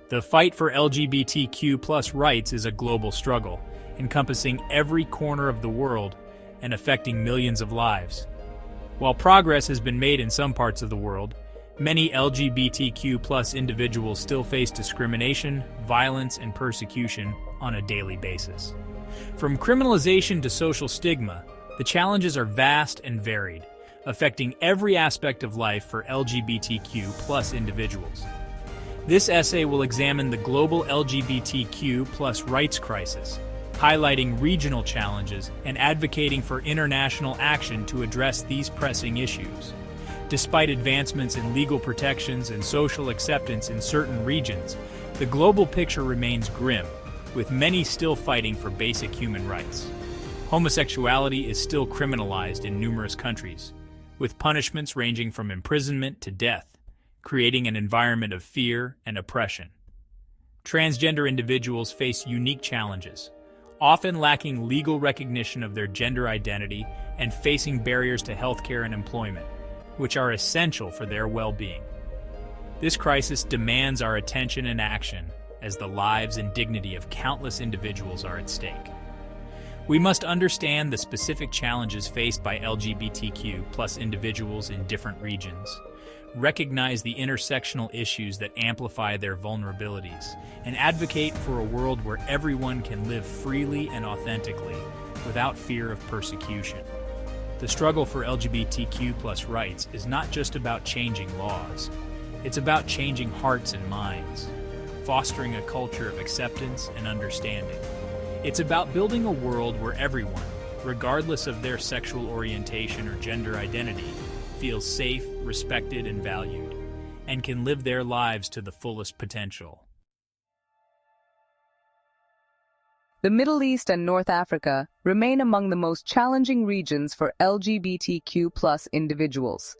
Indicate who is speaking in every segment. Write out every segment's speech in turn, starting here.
Speaker 1: The fight for LGBTQ+ rights is a global struggle, encompassing every corner of the world and affecting millions of lives. While progress has been made in some parts of the world, many LGBTQ+ individuals still face discrimination, violence, and persecution on a daily basis. From criminalization to social stigma, the challenges are vast and varied, affecting every aspect of life for LGBTQ+ individuals. This essay will examine the global LGBTQ+ rights crisis, highlighting regional challenges and advocating for international action to address these pressing issues. Despite advancements in legal protections and social acceptance in certain regions, the global picture remains grim, with many still fighting for basic human rights. Homosexuality is still criminalized in numerous countries, with punishments ranging from imprisonment to death, creating an environment of fear and oppression. Transgender individuals face unique challenges, often lacking legal recognition of their gender identity and facing barriers to healthcare and employment, which are essential for their well-being. This crisis demands our attention and action as the lives and dignity of countless individuals are at stake. We must understand the specific challenges faced by LGBTQ+ individuals in different regions, recognize the intersectional issues that amplify their vulnerabilities, and advocate for a world where everyone can live freely and authentically without fear of persecution. The struggle for LGBTQ+ rights is not just about changing laws. It's about changing hearts and minds, fostering a culture of acceptance and understanding. It's about building a world where everyone, regardless of their sexual orientation or gender identity, feels safe, respected, and valued, and can live their lives to the fullest potential.
Speaker 2: The Middle East and North Africa remain among the most challenging regions for LGBTQ+ individuals.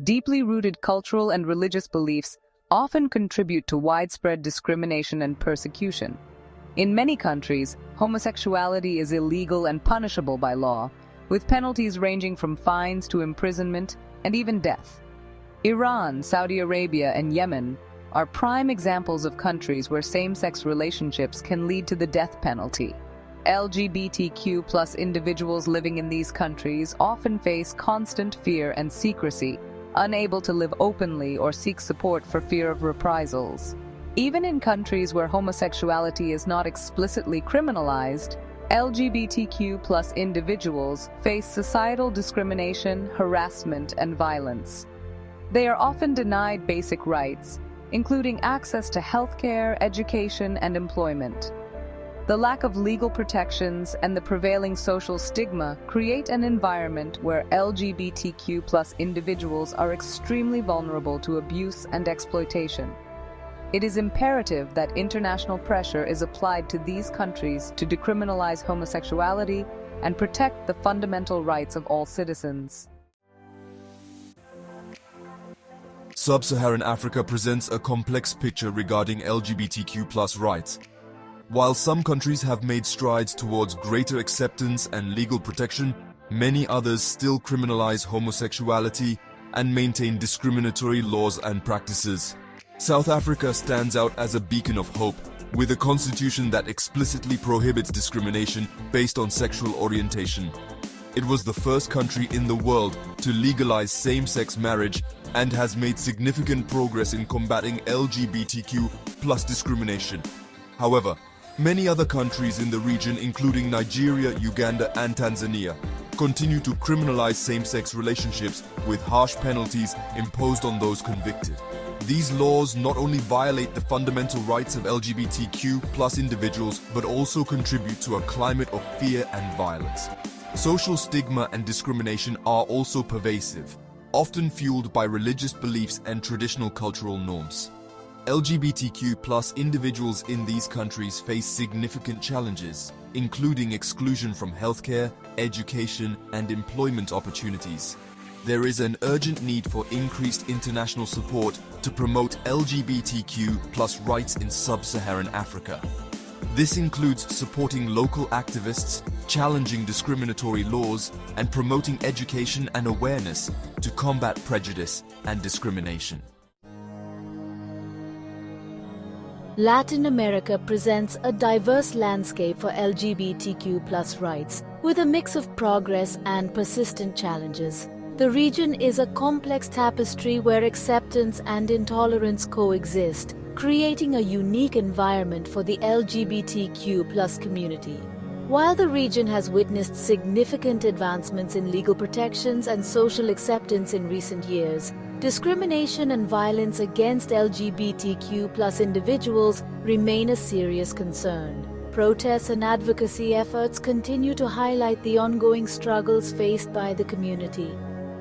Speaker 2: Deeply rooted cultural and religious beliefs often contribute to widespread discrimination and persecution. In many countries, homosexuality is illegal and punishable by law, with penalties ranging from fines to imprisonment and even death. Iran, Saudi Arabia, and Yemen are prime examples of countries where same-sex relationships can lead to the death penalty. LGBTQ+ individuals living in these countries often face constant fear and secrecy, unable to live openly or seek support for fear of reprisals. Even in countries where homosexuality is not explicitly criminalized, LGBTQ+ individuals face societal discrimination, harassment, and violence. They are often denied basic rights, including access to healthcare, education, and employment. The lack of legal protections and the prevailing social stigma create an environment where LGBTQ+ individuals are extremely vulnerable to abuse and exploitation. It is imperative that international pressure is applied to these countries to decriminalize homosexuality and protect the fundamental rights of all citizens.
Speaker 3: Sub-Saharan Africa presents a complex picture regarding LGBTQ+ rights. While some countries have made strides towards greater acceptance and legal protection, many others still criminalize homosexuality and maintain discriminatory laws and practices. South Africa stands out as a beacon of hope, with a constitution that explicitly prohibits discrimination based on sexual orientation. It was the first country in the world to legalize same-sex marriage and has made significant progress in combating LGBTQ+ discrimination. However, many other countries in the region, including Nigeria, Uganda, and Tanzania, continue to criminalize same-sex relationships with harsh penalties imposed on those convicted. These laws not only violate the fundamental rights of LGBTQ+ individuals, but also contribute to a climate of fear and violence. Social stigma and discrimination are also pervasive, often fueled by religious beliefs and traditional cultural norms. LGBTQ+ individuals in these countries face significant challenges, including exclusion from healthcare, education, and employment opportunities. There is an urgent need for increased international support to promote LGBTQ+ rights in sub-Saharan Africa. This includes supporting local activists, challenging discriminatory laws, and promoting education and awareness to combat prejudice and discrimination.
Speaker 4: Latin America presents a diverse landscape for LGBTQ+ rights, with a mix of progress and persistent challenges. The region is a complex tapestry where acceptance and intolerance coexist, creating a unique environment for the LGBTQ+ community. While the region has witnessed significant advancements in legal protections and social acceptance in recent years, discrimination and violence against LGBTQ+ individuals remain a serious concern. Protests and advocacy efforts continue to highlight the ongoing struggles faced by the community.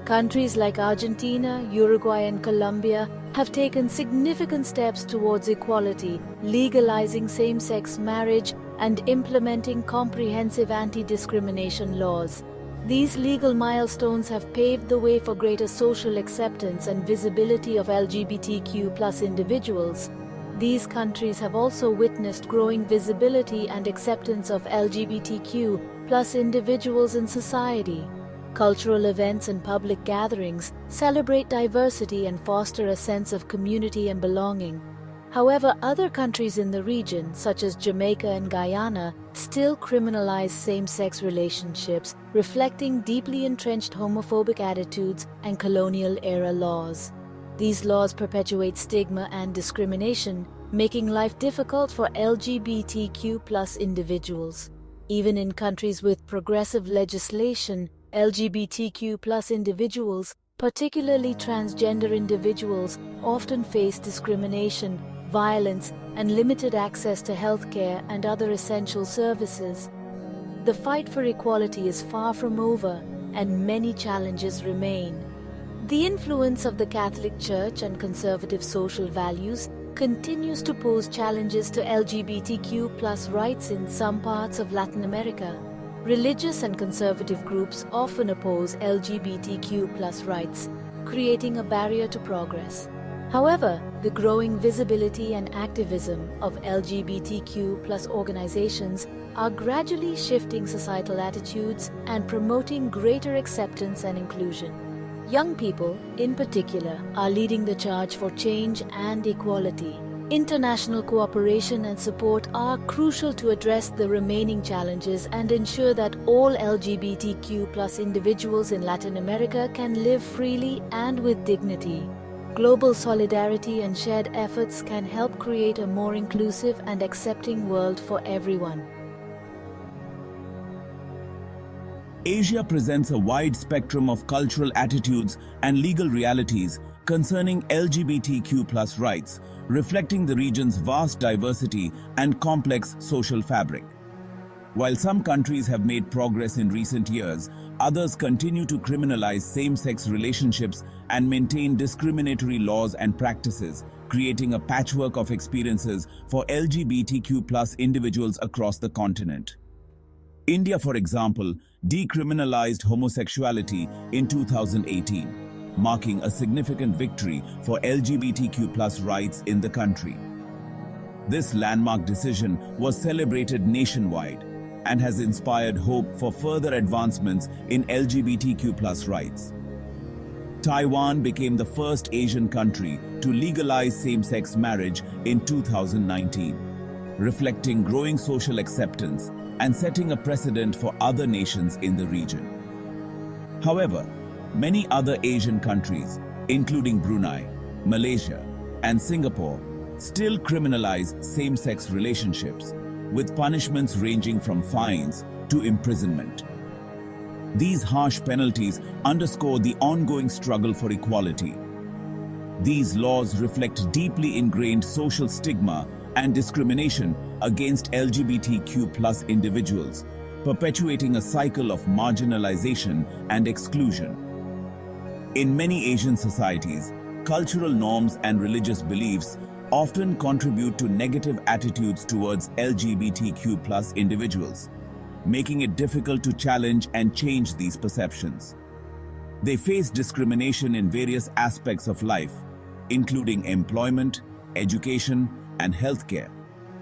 Speaker 4: Countries like Argentina, Uruguay, and Colombia have taken significant steps towards equality, legalizing same-sex marriage and implementing comprehensive anti-discrimination laws. These legal milestones have paved the way for greater social acceptance and visibility of LGBTQ+ individuals. These countries have also witnessed growing visibility and acceptance of LGBTQ+ individuals in society. Cultural events and public gatherings celebrate diversity and foster a sense of community and belonging. However, other countries in the region, such as Jamaica and Guyana, still criminalize same-sex relationships, reflecting deeply entrenched homophobic attitudes and colonial-era laws. These laws perpetuate stigma and discrimination, making life difficult for LGBTQ+ individuals. Even in countries with progressive legislation, LGBTQ+ individuals, particularly transgender individuals, often face discrimination, violence, and limited access to healthcare and other essential services. The fight for equality is far from over, and many challenges remain. The influence of the Catholic Church and conservative social values continues to pose challenges to LGBTQ+ rights in some parts of Latin America. Religious and conservative groups often oppose LGBTQ+ rights, creating a barrier to progress. However, the growing visibility and activism of LGBTQ+ organizations are gradually shifting societal attitudes and promoting greater acceptance and inclusion. Young people, in particular, are leading the charge for change and equality. International cooperation and support are crucial to address the remaining challenges and ensure that all LGBTQ+ individuals in Latin America can live freely and with dignity. Global solidarity and shared efforts can help create a more inclusive and accepting world for everyone.
Speaker 5: Asia presents a wide spectrum of cultural attitudes and legal realities concerning LGBTQ+ rights, reflecting the region's vast diversity and complex social fabric. While some countries have made progress in recent years, others continue to criminalize same-sex relationships and maintain discriminatory laws and practices, creating a patchwork of experiences for LGBTQ+ individuals across the continent. India, for example, decriminalized homosexuality in 2018, marking a significant victory for LGBTQ+ rights in the country. This landmark decision was celebrated nationwide and has inspired hope for further advancements in LGBTQ+ rights. Taiwan became the first Asian country to legalize same-sex marriage in 2019, reflecting growing social acceptance and setting a precedent for other nations in the region. However, many other Asian countries, including Brunei, Malaysia, and Singapore, still criminalize same-sex relationships, with punishments ranging from fines to imprisonment. These harsh penalties underscore the ongoing struggle for equality. These laws reflect deeply ingrained social stigma and discrimination against LGBTQ+ individuals, perpetuating a cycle of marginalization and exclusion. In many Asian societies, cultural norms and religious beliefs often contribute to negative attitudes towards LGBTQ+ individuals, making it difficult to challenge and change these perceptions. They face discrimination in various aspects of life, including employment, education, and healthcare,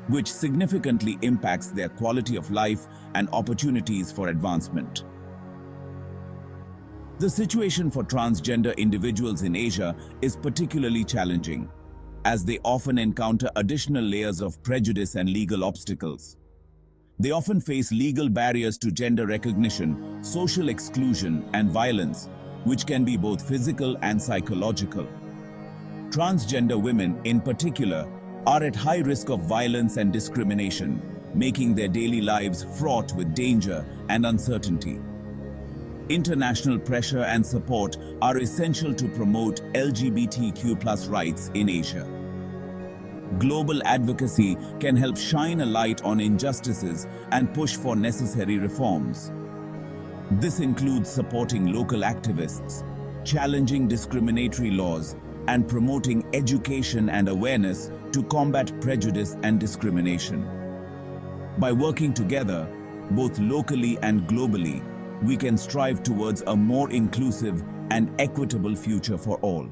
Speaker 5: which significantly impacts their quality of life and opportunities for advancement. The situation for transgender individuals in Asia is particularly challenging. as they often encounter additional layers of prejudice and legal obstacles. They often face legal barriers to gender recognition, social exclusion, and violence, which can be both physical and psychological. Transgender women, in particular, are at high risk of violence and discrimination, making their daily lives fraught with danger and uncertainty. International pressure and support are essential to promote LGBTQ+ rights in Asia. Global advocacy can help shine a light on injustices and push for necessary reforms. This includes supporting local activists, challenging discriminatory laws, and promoting education and awareness to combat prejudice and discrimination. By working together, both locally and globally, we can strive towards a more inclusive and equitable future for all.